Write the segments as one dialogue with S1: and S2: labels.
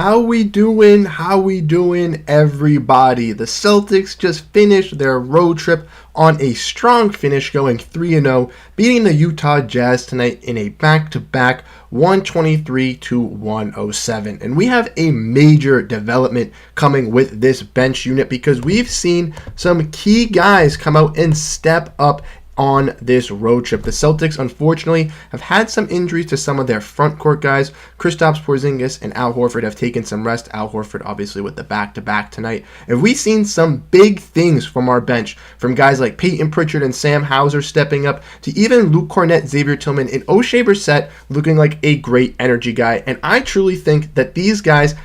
S1: How we doing? How we doing, everybody? The Celtics just finished their road trip on a strong finish, going 3-0, beating the Utah Jazz tonight in a back-to-back 123-107. And we have a major development coming with this bench unit because we've seen some key guys come out and step up on this road trip. The Celtics, unfortunately, have had some injuries to some of their front court guys. Kristaps Porzingis and Al Horford have taken some rest. Al Horford, obviously, with the back-to-back tonight. And we've seen some big things from our bench, from guys like Peyton Pritchard and Sam Hauser stepping up, to even Luke Kornet, Xavier Tilman, and O'Shea Brissett looking like a great energy guy. And I truly think that these guys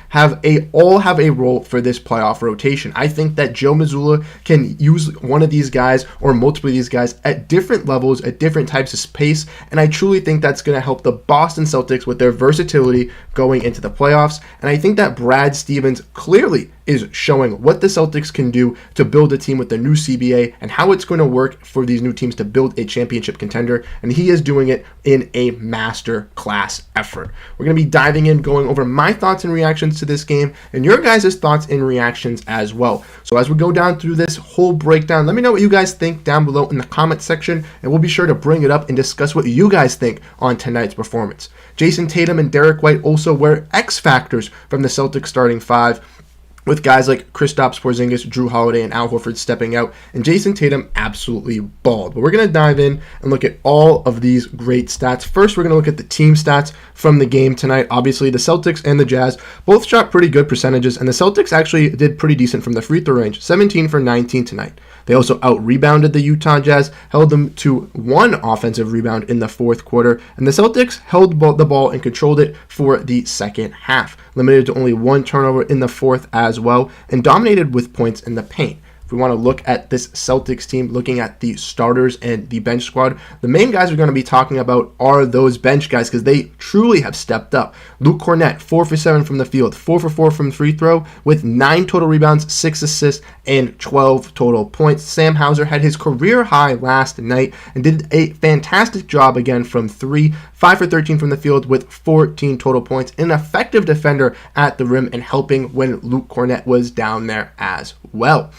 S1: all have a role for this playoff rotation. I think that Joe Mazzulla can use one of these guys or multiple of these guys at different levels, at different types of space, and I truly think that's going to help the Boston Celtics with their versatility going into the playoffs. And I think that Brad Stevens clearly is showing what the Celtics can do to build a team with the new CBA and how it's going to work for these new teams to build a championship contender, and he is doing it in a master class effort. We're going to be diving in, going over my thoughts and reactions to this game and your guys' thoughts and reactions as well. So as we go down through this whole breakdown, let me know what you guys think down below in the comment section, and we'll be sure to bring it up and discuss what you guys think on tonight's performance. Jason Tatum and Derek White also were X factors from the Celtics starting five, with guys like Kristaps Porzingis, Drew Holiday, and Al Horford stepping out, and Jason Tatum absolutely balled. But we're going to dive in and look at all of these great stats. First, we're going to look at the team stats from the game tonight. Obviously, the Celtics and the Jazz both shot pretty good percentages, and the Celtics actually did pretty decent from the free throw range, 17 for 19 tonight. They also out-rebounded the Utah Jazz, held them to one offensive rebound in the fourth quarter, and the Celtics held the ball and controlled it for the second half, limited to only one turnover in the fourth as well, and dominated with points in the paint. If we want to look at this Celtics team, looking at the starters and the bench squad, the main guys we're going to be talking about are those bench guys because they truly have stepped up. Luke Kornet, 4 for 7 from the field, 4 for 4 from free throw, with 9 total rebounds, 6 assists, and 12 total points. Sam Hauser had his career high last night and did a fantastic job again from 3, 5 for 13 from the field with 14 total points. An effective defender at the rim and helping when Luke Kornet was down there as well.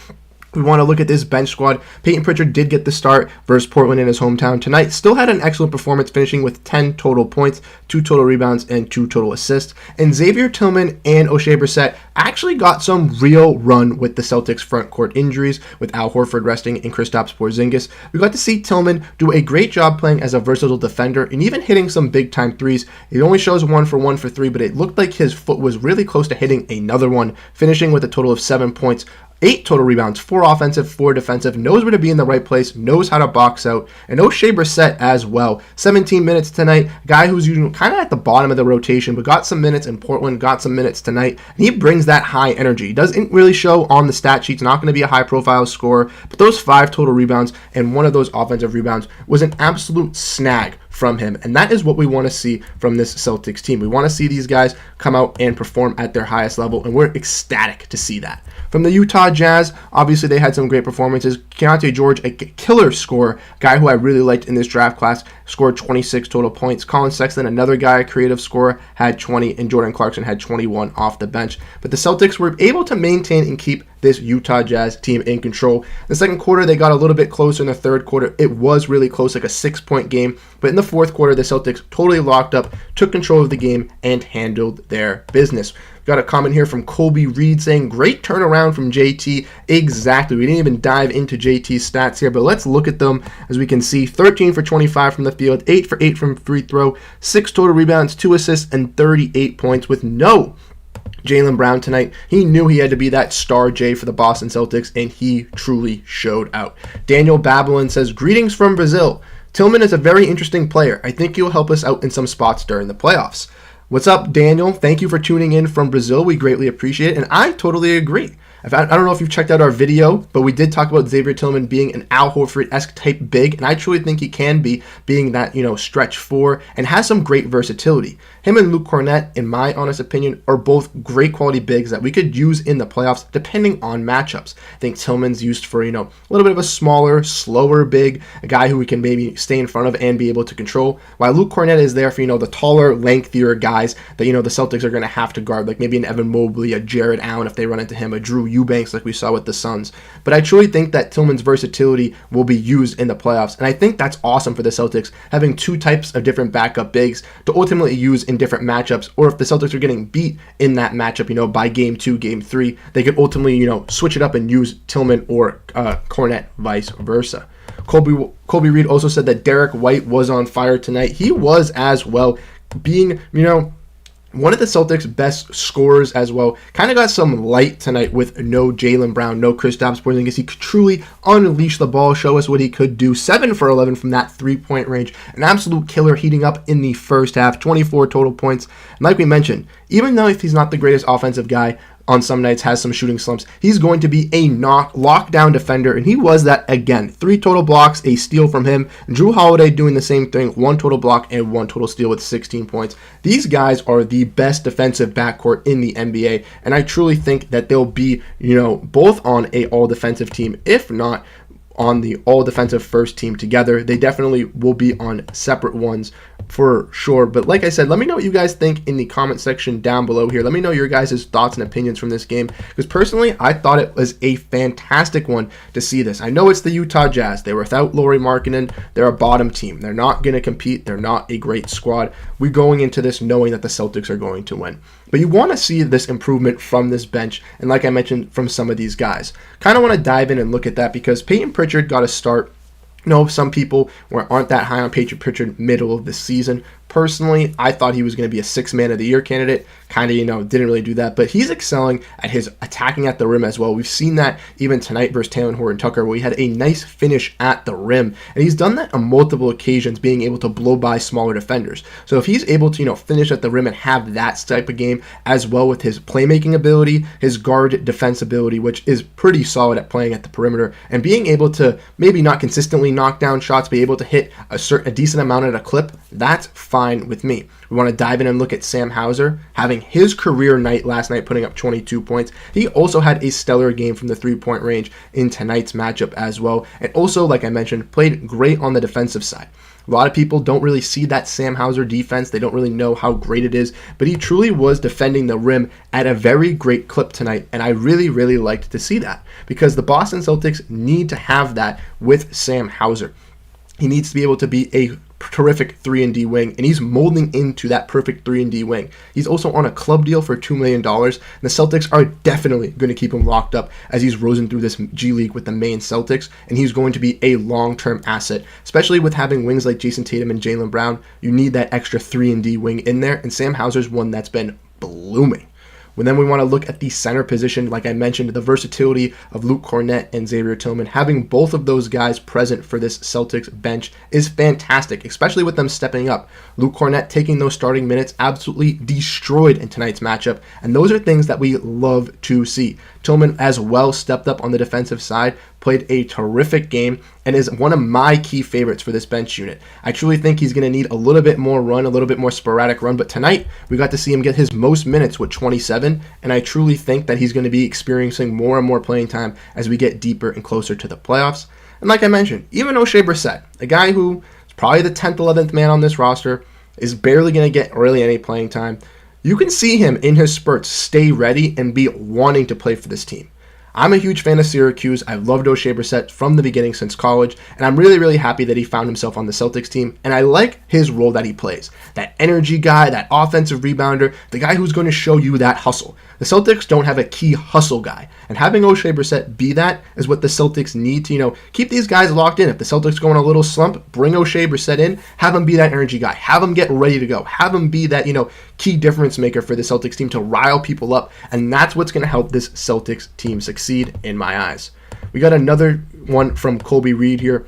S1: We want to look at this bench squad. Peyton Pritchard did get the start versus Portland in his hometown tonight. Still had an excellent performance, finishing with 10 total points, 2 total rebounds, and 2 total assists. And Xavier Tilman and O'Shea Brissett actually got some real run with the Celtics front court injuries, with Al Horford resting and Kristaps Porzingis. We got to see Tilman do a great job playing as a versatile defender and even hitting some big-time threes. It only shows 1 for 3, but it looked like his foot was really close to hitting another one, finishing with a total of 7 points, 8 total rebounds, 4 offensive, 4 defensive, knows where to be in the right place, knows how to box out, and O'Shea Brissett as well. 17 minutes tonight, guy who's kind of at the bottom of the rotation, but got some minutes in Portland, got some minutes tonight, and he brings that high energy. He doesn't really show on the stat sheets, not going to be a high-profile scorer, but those 5 total rebounds and 1 of those offensive rebounds was an absolute snag from him, and that is what we want to see from this Celtics team. We want to see these guys come out and perform at their highest level, and we're ecstatic to see that. From the Utah Jazz, obviously they had some great performances. Keontae George, a killer scorer, guy who I really liked in this draft class, scored 26 total points. Colin Sexton, another guy, a creative scorer, had 20, and Jordan Clarkson had 21 off the bench. But the Celtics were able to maintain and keep this Utah Jazz team in control. In the second quarter, they got a little bit closer. In the third quarter, it was really close, like a 6-point game. But in the fourth quarter, the Celtics totally locked up, took control of the game, and handled their business. Got a comment here from Colby Reed saying, great turnaround from JT. Exactly. We didn't even dive into JT's stats here, but let's look at them. As we can see, 13 for 25 from the field, 8 for 8 from free throw, 6 total rebounds, 2 assists, and 38 points with no Jaylen Brown tonight. He knew he had to be that star J for the Boston Celtics, and he truly showed out. Daniel Babin says, greetings from Brazil. Tilman is a very interesting player. I think he'll help us out in some spots during the playoffs. What's up, Daniel? Thank you for tuning in from Brazil. We greatly appreciate it, and I totally agree. I don't know if you've checked out our video, but we did talk about Xavier Tilman being an Al Horford-esque type big, and I truly think he can be, being that, stretch 4, and has some great versatility. him and Luke Kornet, in my honest opinion, are both great quality bigs that we could use in the playoffs depending on matchups. I think Tilman's used for, a little bit of a smaller, slower big, a guy who we can maybe stay in front of and be able to control, while Luke Kornet is there for, the taller, lengthier guys that, the Celtics are going to have to guard, like maybe an Evan Mobley, a Jared Allen if they run into him, a Drew Eubanks like we saw with the Suns. But I truly think that Tilman's versatility will be used in the playoffs, and I think that's awesome for the Celtics, having two types of different backup bigs to ultimately use in different matchups, or if the Celtics are getting beat in that matchup, by game 2, game 3, they could ultimately, switch it up and use Tilman or Kornet, vice versa. Colby Reed also said that Derek White was on fire tonight. He was as well, being, one of the Celtics' best scorers as well. Kind of got some light tonight with no Jaylen Brown, no Kristaps Porzingis. He could truly unleash the ball, show us what he could do. 7 for 11 from that three-point range. An absolute killer, heating up in the first half. 24 total points. And like we mentioned, even though if he's not the greatest offensive guy, on some nights has some shooting slumps, he's going to be a lockdown defender, and he was that again. 3 total blocks, a steal from him. Drew Holiday doing the same thing, 1 total block and 1 total steal with 16 points. These guys are the best defensive backcourt in the NBA, and I truly think that they'll be, both on a all-defensive team, if not on the all-defensive first team together. They definitely will be on separate ones for sure. But like I said, let me know what you guys think in the comment section down below here. Let me know your guys' thoughts and opinions from this game, because personally, I thought it was a fantastic one to see this. I know it's the Utah Jazz. They were without Lauri Markkanen. They're a bottom team. They're not going to compete. They're not a great squad. We're going into this knowing that the Celtics are going to win. But you want to see this improvement from this bench, and like I mentioned, from some of these guys. Kind of want to dive in and look at that, because Peyton Pritchard got a start. Some people aren't that high on Peyton Pritchard middle of the season. Personally, I thought he was going to be a 6th man of the year candidate. Kind of, didn't really do that. But he's excelling at his attacking at the rim as well. We've seen that even tonight versus Taylor Horton-Tucker, where he had a nice finish at the rim. And he's done that on multiple occasions, being able to blow by smaller defenders. So if he's able to, finish at the rim and have that type of game, as well with his playmaking ability, his guard defense ability, which is pretty solid at playing at the perimeter, and being able to maybe not consistently knock down shots, be able to hit a decent amount at a clip, that's fine with me. We want to dive in and look at Sam Hauser having his career night last night, putting up 22 points. He also had a stellar game from the 3-point range in tonight's matchup as well. And also, like I mentioned, played great on the defensive side. A lot of people don't really see that Sam Hauser defense. They don't really know how great it is, but he truly was defending the rim at a very great clip tonight, and I really, really liked to see that, because the Boston Celtics need to have that with Sam Hauser. He needs to be able to be a terrific 3-and-D wing, and he's molding into that perfect 3-and-D wing. He's also on a club deal for $2 million, and the Celtics are definitely going to keep him locked up as he's risen through this G League with the main Celtics, and he's going to be a long-term asset, especially with having wings like Jason Tatum and Jaylen Brown. You need that extra 3-and-D wing in there, and Sam Hauser's one that's been blooming. Then we want to look at the center position. Like I mentioned, the versatility of Luke Kornet and Xavier Tilman. Having both of those guys present for this Celtics bench is fantastic, especially with them stepping up. Luke Kornet taking those starting minutes, absolutely destroyed in tonight's matchup, and those are things that we love to see. Tilman as well stepped up on the defensive side, played a terrific game, and is one of my key favorites for this bench unit. I truly think he's going to need a little bit more run, a little bit more sporadic run, but tonight we got to see him get his most minutes with 27, and I truly think that he's going to be experiencing more and more playing time as we get deeper and closer to the playoffs. And like I mentioned, even O'Shea Brissett, a guy who is probably the 10th, 11th man on this roster, is barely going to get really any playing time. You can see him in his spurts stay ready and be wanting to play for this team. I'm a huge fan of Syracuse. I've loved O'Shea Brissett from the beginning since college, and I'm really, really happy that he found himself on the Celtics team, and I like his role that he plays. That energy guy, that offensive rebounder, the guy who's going to show you that hustle. The Celtics don't have a key hustle guy, and having O'Shea Brissett be that is what the Celtics need to, keep these guys locked in. If the Celtics go on a little slump, bring O'Shea Brissett in, have him be that energy guy, have him get ready to go, have him be that, key difference maker for the Celtics team to rile people up, and that's what's going to help this Celtics team succeed in my eyes. We got another one from Colby Reed here,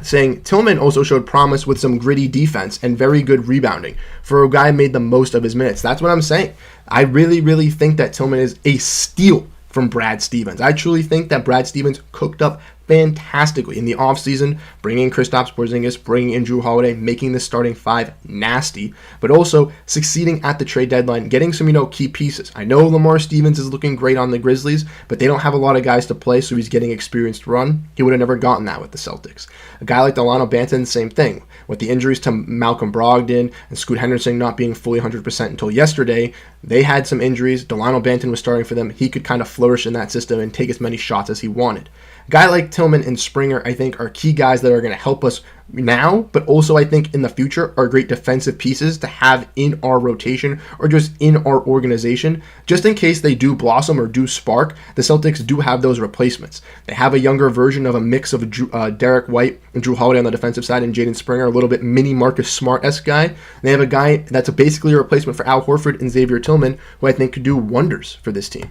S1: saying Tilman also showed promise with some gritty defense and very good rebounding for a guy who made the most of his minutes. That's what I'm saying. I really, really think that Tilman is a steal from Brad Stevens. I truly think that Brad Stevens cooked up fantastically in the offseason, bringing in Kristaps Porzingis, bringing in Jrue Holiday, making the starting five nasty, but also succeeding at the trade deadline, getting some, key pieces. I know Lamar Stevens is looking great on the Grizzlies, but they don't have a lot of guys to play, so he's getting experienced run. He would have never gotten that with the Celtics. A guy like Delano Banton, same thing. With the injuries to Malcolm Brogdon and Scoot Henderson not being fully 100% until yesterday, they had some injuries. Delano Banton was starting for them. He could kind of flourish in that system and take as many shots as he wanted. A guy like Tilman and Springer, I think, are key guys that are going to help us now, but also I think in the future are great defensive pieces to have in our rotation or just in our organization. Just in case they do blossom or do spark, the Celtics do have those replacements. They have a younger version of a mix of Derek White and Jrue Holiday on the defensive side and Jaden Springer, a little bit mini Marcus Smart-esque guy. They have a guy that's basically a replacement for Al Horford and Xavier Tillman, who I think could do wonders for this team.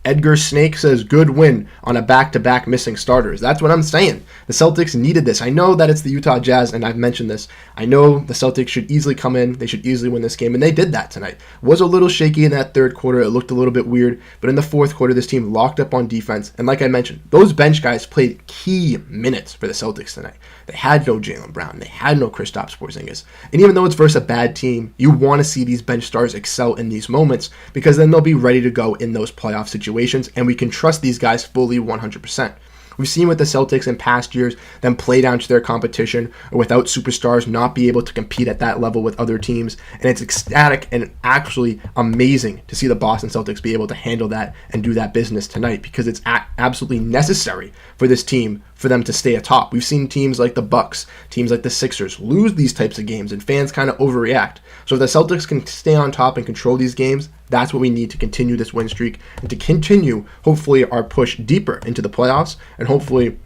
S1: Edgar Snake says, good win on a back-to-back missing starters. That's what I'm saying. The Celtics needed this. I know that it's the Utah Jazz, and I've mentioned this. I know the Celtics should easily come in. They should easily win this game, and they did that tonight. Was a little shaky in that third quarter. It looked a little bit weird, but in the fourth quarter, this team locked up on defense, and like I mentioned, those bench guys played key minutes for the Celtics tonight. They had no Jaylen Brown. They had no Kristaps Porzingis. And even though it's versus a bad team, you want to see these bench stars excel in these moments because then they'll be ready to go in those playoff situations, and we can trust these guys fully 100%. We've seen with the Celtics in past years them play down to their competition or without superstars not be able to compete at that level with other teams, and it's ecstatic and actually amazing to see the Boston Celtics be able to handle that and do that business tonight because it's absolutely necessary for this team for them to stay atop. We've seen teams like the Bucks, teams like the Sixers lose these types of games and fans kind of overreact. So if the Celtics can stay on top and control these games, that's what we need to continue this win streak and to continue, hopefully, our push deeper into the playoffs and hopefully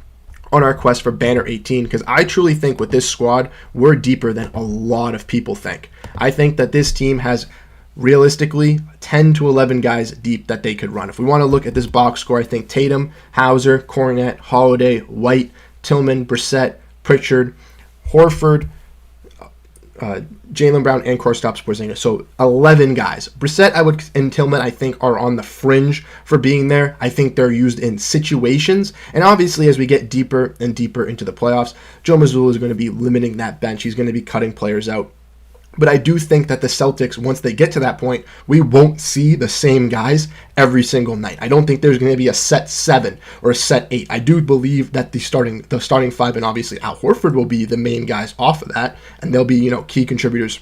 S1: on our quest for Banner 18, because I truly think with this squad, we're deeper than a lot of people think. I think that this team has realistically 10 to 11 guys deep that they could run. If we want to look at this box score, I think Tatum, Hauser, Cornette, Holiday, White, Tilman, Brissett, Pritchard, Horford, Jaylen Brown, and Kristaps Porzingis. So 11 guys. Brissett and Tilman, I think, are on the fringe for being there. I think they're used in situations. And obviously, as we get deeper and deeper into the playoffs, Joe Mazzulla is going to be limiting that bench. He's going to be cutting players out. But I do think that the Celtics, once they get to that point, we won't see the same guys every single night. I don't think there's going to be a set 7 or a set 8. I do believe that the starting 5 and obviously Al Horford will be the main guys off of that, and they'll be, key contributors,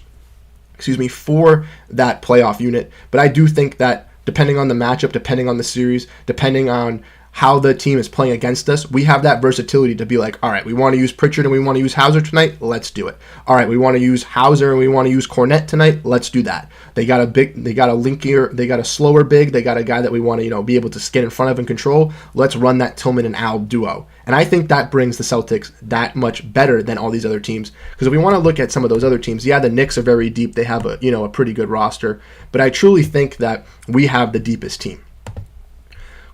S1: for that playoff unit. But I do think that depending on the matchup, depending on the series, depending on how the team is playing against us, we have that versatility to be like, all right, we want to use Pritchard and we want to use Hauser tonight, let's do it. All right, we want to use Hauser and we want to use Cornette tonight, let's do that. They got a linkier, they got a slower big, they got a guy that we want to, be able to get in front of and control. Let's run that Tilman and Al duo. And I think that brings the Celtics that much better than all these other teams. Because if we want to look at some of those other teams, yeah, the Knicks are very deep. They have a pretty good roster. But I truly think that we have the deepest team.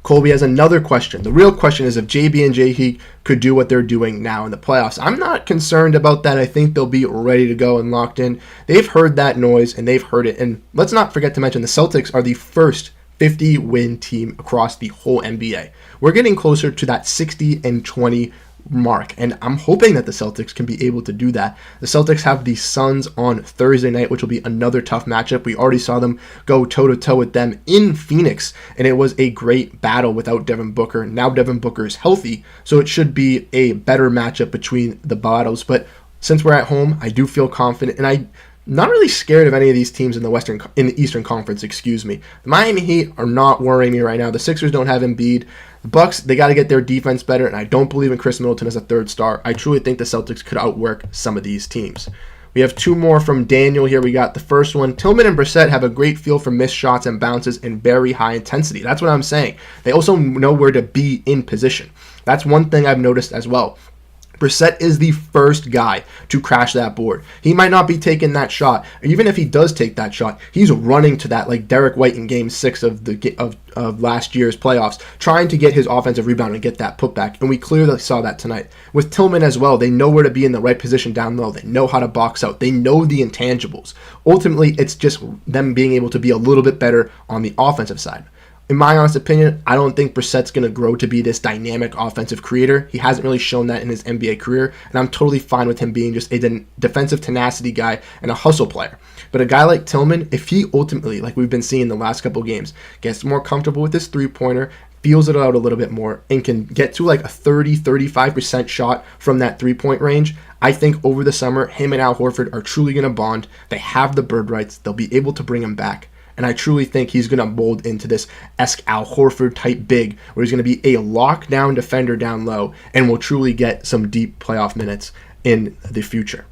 S1: Colby has another question. The real question is if JB and J-Heat could do what they're doing now in the playoffs. I'm not concerned about that. I think they'll be ready to go and locked in. They've heard that noise, and they've heard it. And let's not forget to mention the Celtics are the first 50-win team across the whole NBA. We're getting closer to that 60-20 mark, and I'm hoping that the Celtics can be able to do that. The Celtics have the Suns on Thursday night, which will be another tough matchup. We already saw them go toe-to-toe with them in Phoenix, and it was a great battle without Devin Booker. Now Devin Booker is healthy, so it should be a better matchup between the battles, but since we're at home, I do feel confident, and I'm not really scared of any of these teams in the Eastern Conference, The Miami Heat are not worrying me right now. The Sixers don't have Embiid. The Bucks, they got to get their defense better, and I don't believe in Chris Middleton as a third star. I truly think the Celtics could outwork some of these teams. We have two more from Daniel here. We got the first one. Tilman and Brissett have a great feel for missed shots and bounces in very high intensity. That's what I'm saying. They also know where to be in position. That's one thing I've noticed as well. Brissett is the first guy to crash that board. He might not be taking that shot. Even if he does take that shot, he's running to that like Derek White in Game 6 of last year's playoffs, trying to get his offensive rebound and get that putback. And we clearly saw that tonight. With Tilman as well, they know where to be in the right position down low. They know how to box out. They know the intangibles. Ultimately, it's just them being able to be a little bit better on the offensive side. in my honest opinion, I don't think Brissett's going to grow to be this dynamic offensive creator. He hasn't really shown that in his NBA career, and I'm totally fine with him being just a defensive tenacity guy and a hustle player. But a guy like Tilman, if he ultimately, like we've been seeing the last couple games, gets more comfortable with his three-pointer, feels it out a little bit more, and can get to like a 30-35% shot from that three-point range, I think over the summer, him and Al Horford are truly going to bond. They have the bird rights. They'll be able to bring him back. And I truly think he's going to mold into this Al Horford type big, where he's going to be a lockdown defender down low and will truly get some deep playoff minutes in the future.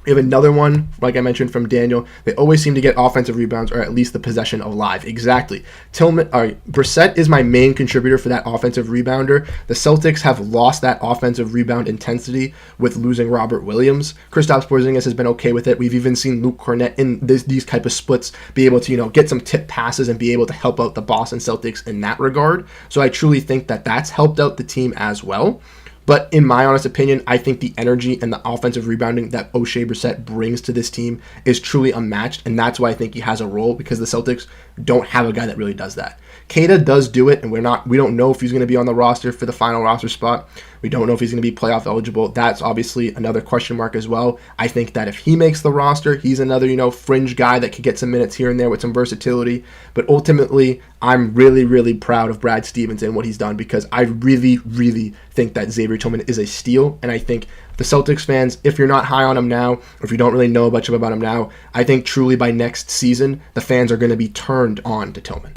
S1: We have another one, like I mentioned, from Daniel. They always seem to get offensive rebounds, or at least the possession of live. Exactly. Brissett is my main contributor for that offensive rebounder. The Celtics have lost that offensive rebound intensity with losing Robert Williams. Kristaps Porzingis has been okay with it. We've even seen Luke Kornet in these type of splits be able to, get some tip passes and be able to help out the Boston Celtics in that regard. So I truly think that that's helped out the team as well. But in my honest opinion, I think the energy and the offensive rebounding that O'Shea Brissett brings to this team is truly unmatched, and that's why I think he has a role, because the Celtics don't have a guy that really does that. Queta does do it, and we don't know if he's going to be on the roster for the final roster spot. We don't know if he's going to be playoff eligible. That's obviously another question mark as well. I think that if he makes the roster, he's another, fringe guy that could get some minutes here and there with some versatility. But ultimately, I'm really, really proud of Brad Stevens and what he's done, because I really, really think that Xavier Tilman is a steal. And I think the Celtics fans, if you're not high on him now, or if you don't really know much about him now, I think truly by next season, the fans are going to be turned on to Tilman.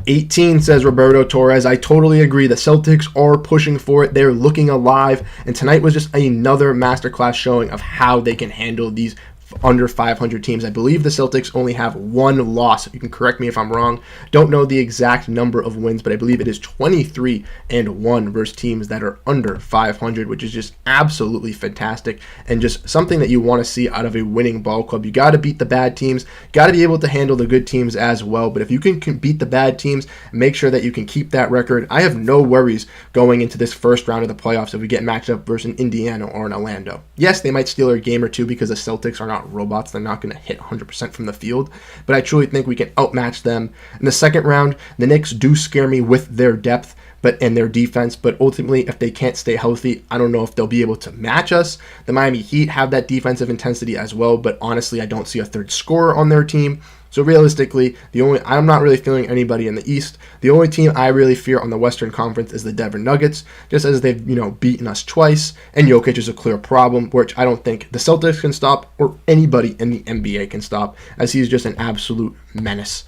S1: 18 says Roberto Torres. I totally agree. The Celtics are pushing for it. They're looking alive. And tonight was just another masterclass showing of how they can handle these under 500 teams. I believe the Celtics only have one loss. You can correct me if I'm wrong. Don't know the exact number of wins, but I believe it is 23-1 versus teams that are under 500, which is just absolutely fantastic and just something that you want to see out of a winning ball club. You got to beat the bad teams. Got to be able to handle the good teams as well. But if you can beat the bad teams, make sure that you can keep that record. I have no worries going into this first round of the playoffs if we get matched up versus an Indiana or an Orlando. Yes, they might steal a game or two because the Celtics are not robots. They're not going to hit 100% from the field, but I truly think we can outmatch them. In the second round, the Knicks do scare me with their depth and their defense, but ultimately, if they can't stay healthy, I don't know if they'll be able to match us. The Miami Heat have that defensive intensity as well, but honestly, I don't see a third scorer on their team. So realistically, I'm not really feeling anybody in the East. The only team I really fear on the Western Conference is the Denver Nuggets, just as they've beaten us twice, and Jokic is a clear problem, which I don't think the Celtics can stop or anybody in the NBA can stop, as he's just an absolute menace.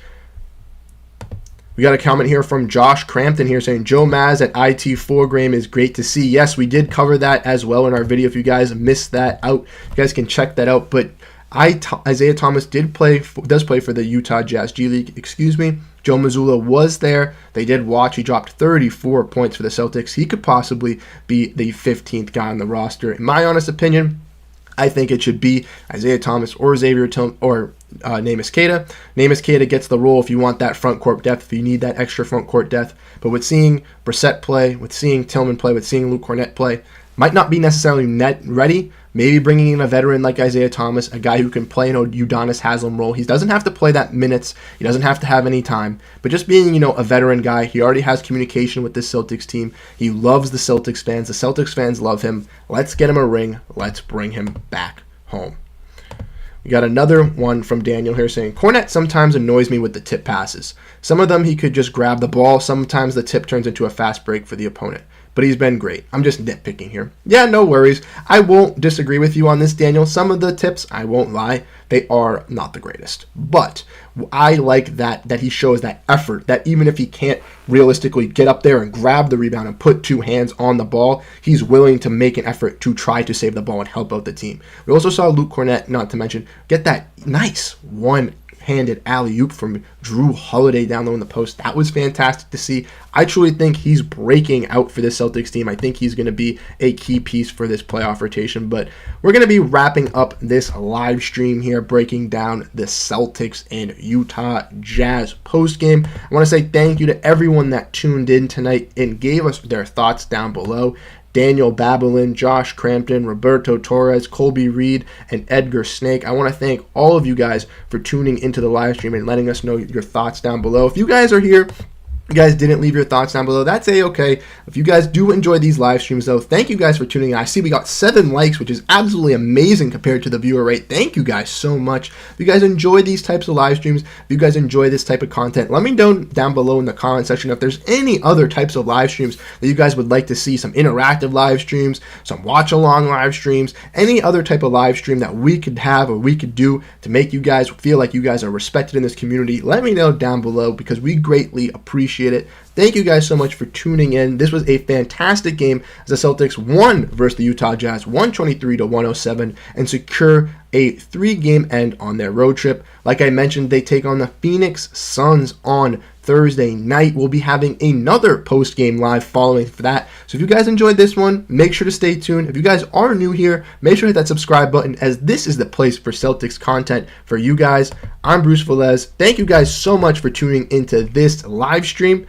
S1: We got a comment here from Josh Crampton here saying, Joe Maz at IT4 is great to see. Yes, we did cover that as well in our video. If you guys missed that out, you guys can check that out. But Isaiah Thomas does play for the Utah Jazz G League. Joe Mazzulla was there. They did watch. He dropped 34 points for the Celtics. He could possibly be the 15th guy on the roster. In my honest opinion, I think it should be Isaiah Thomas or Xavier Tilman or Neemias Queta. Neemias Queta gets the role if you want that front court depth, if you need that extra front court depth. But with seeing Brissett play, with seeing Tilman play, with seeing Luke Kornet play, might not be necessarily net ready. Maybe bringing in a veteran like Isaiah Thomas, a guy who can play in a Udonis Haslem role. He doesn't have to play that minutes. He doesn't have to have any time. But just being, a veteran guy, he already has communication with this Celtics team. He loves the Celtics fans. The Celtics fans love him. Let's get him a ring. Let's bring him back home. We got another one from Daniel here saying, Kornet sometimes annoys me with the tip passes. Some of them he could just grab the ball. Sometimes the tip turns into a fast break for the opponent. But he's been great. I'm just nitpicking here. Yeah, no worries. I won't disagree with you on this, Daniel. Some of the tips, I won't lie, they are not the greatest. But I like that he shows that effort, that even if he can't realistically get up there and grab the rebound and put two hands on the ball, he's willing to make an effort to try to save the ball and help out the team. We also saw Luke Kornet, not to mention, get that nice one-handed alley-oop from Drew Holiday down low in the post. That was fantastic to see. I truly think he's breaking out for this Celtics team. I think he's going to be a key piece for this playoff rotation. But we're going to be wrapping up this live stream here, breaking down the Celtics and Utah Jazz postgame. I want to say thank you to everyone that tuned in tonight and gave us their thoughts down below. Daniel Babin, Josh Crampton, Roberto Torres, Colby Reed, and Edgar Snake. I want to thank all of you guys for tuning into the live stream and letting us know your thoughts down below. If you guys are here, you guys didn't leave your thoughts down below, that's a-okay. If you guys do enjoy these live streams, though, thank you guys for tuning in. I see we got 7 likes, which is absolutely amazing compared to the viewer rate. Thank you guys so much. If you guys enjoy these types of live streams, if you guys enjoy this type of content, let me know down below in the comment section if there's any other types of live streams that you guys would like to see, some interactive live streams, some watch-along live streams, any other type of live stream that we could have or we could do to make you guys feel like you guys are respected in this community. Let me know down below because we greatly appreciate it. Thank you guys so much for tuning in. This was a fantastic game as the Celtics won versus the Utah Jazz 123-107 and secure a 3-game end on their road trip. Like I mentioned, they take on the Phoenix Suns on Thursday night. We'll be having another post-game live following for that. So if you guys enjoyed this one, make sure to stay tuned. If you guys are new here, make sure to hit that subscribe button as this is the place for Celtics content for you guys. I'm Bruce Veliz. Thank you guys so much for tuning into this live stream,